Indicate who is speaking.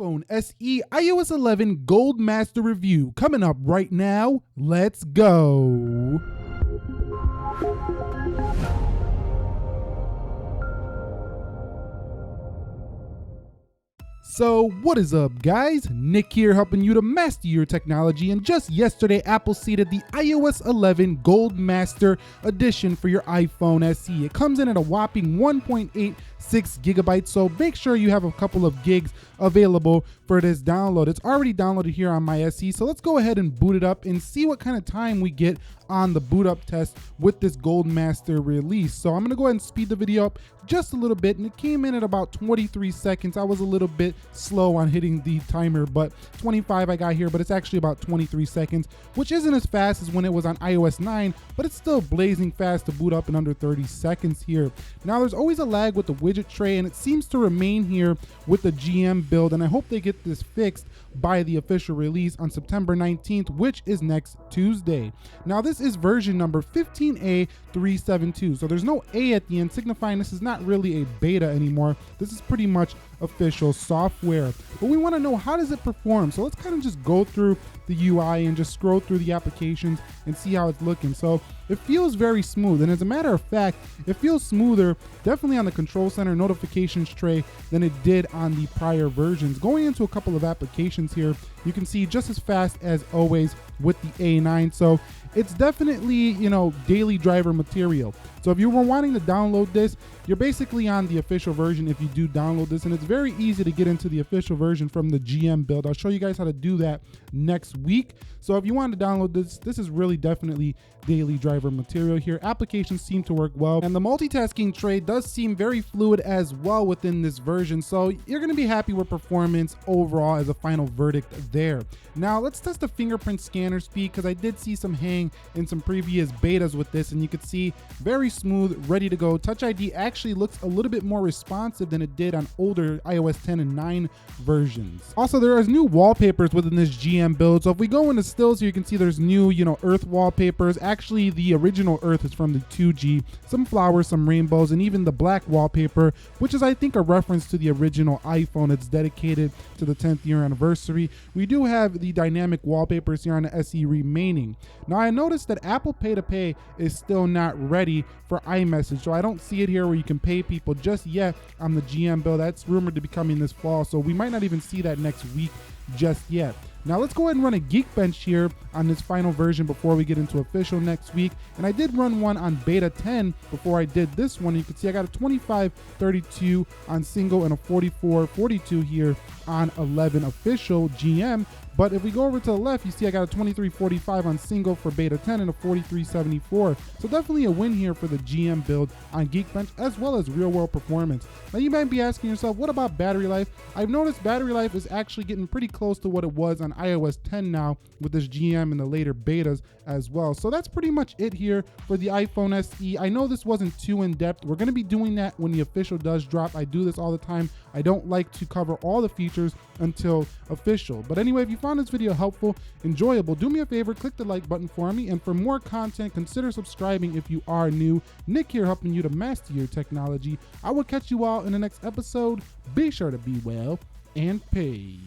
Speaker 1: iPhone SE iOS 11 Goldmaster review coming up right now. Let's go. So what is up, guys? Nick here, helping you to master your technology, and just yesterday Apple seeded the iOS 11 Goldmaster edition for your iPhone SE. It comes in at a whopping 1.86 gigabytes, so make sure you have a couple of gigs available for this download. It's already downloaded here on my SE, so let's go ahead and boot it up and see what kind of time we get on the boot up test with this Goldmaster release. So I'm gonna go ahead and speed the video up just a little bit, and it came in at about 23 seconds. I was a little bit slow on hitting the timer, but 25 I got here, but it's actually about 23 seconds, which isn't as fast as when it was on iOS 9, but it's still blazing fast to boot up in under 30 seconds here. Now there's always a lag with the widget tray, and it seems to remain here with the GM build, and I hope they get this fixed by the official release on September 19th, which is next Tuesday. Now this is version number 15A372, so there's no A at the end, signifying this is not really a beta anymore. This is pretty much official software. But we want to know, how does it perform? So let's kind of just go through the UI and just scroll through the applications and see how it's looking. So it feels very smooth, and as a matter of fact, it feels smoother definitely on the control center notifications tray than it did on the prior versions. Going into a couple of applications here, you can see just as fast as always with the A9. So it's definitely, you know, daily driver material. So if you were wanting to download this, you're basically on the official version if you do download this, and it's very easy to get into the official version from the GM build. I'll show you guys how to do that next week. So if you want to download this, this is really definitely daily driver material here. Applications seem to work well, and the multitasking tray does seem very fluid as well within this version. So you're going to be happy with performance overall as a final verdict there. Now let's test the fingerprint scanner speed, because I did see some hang in some previous betas with this, and you could see very smooth, ready to go. Touch ID actually looks a little bit more responsive than it did on older iOS 10 and 9 versions. Also, there is new wallpapers within this GM build. So if we go into stills here, you can see there's new, Earth wallpapers. Actually, the original Earth is from the 2G. Some flowers, some rainbows, and even the black wallpaper, which is, I think, a reference to the original iPhone. It's dedicated to the 10th year anniversary. We do have the dynamic wallpapers here on the SE remaining. Now, I noticed that Apple Pay to Pay is still not ready for iMessage, so I don't see it here where you can pay people just yet on the GM build. That's rumored to be coming this fall, so we might not even see that next week just yet. Now let's go ahead and run a Geekbench here on this final version before we get into official next week. And I did run one on beta 10 before I did this one. You can see I got a 2532 on single and a 4442 here on 11 official GM. But if we go over to the left, you see I got a 2345 on single for beta 10 and a 4374. So definitely a win here for the GM build on Geekbench, as well as real world performance. Now you might be asking yourself, what about battery life? I've noticed battery life is actually getting pretty close to what it was on iOS 10 now with this GM and the later betas as well. So that's pretty much it here for the iPhone SE. I know this wasn't too in-depth. We're going to be doing that when the official does drop. I do this all the time. I don't like to cover all the features until official. But anyway, if you found this video helpful, enjoyable, do me a favor, click the like button for me. And for more content, consider subscribing if you are new. Nick here, helping you to master your technology. I will catch you all in the next episode. Be sure to be well and peace.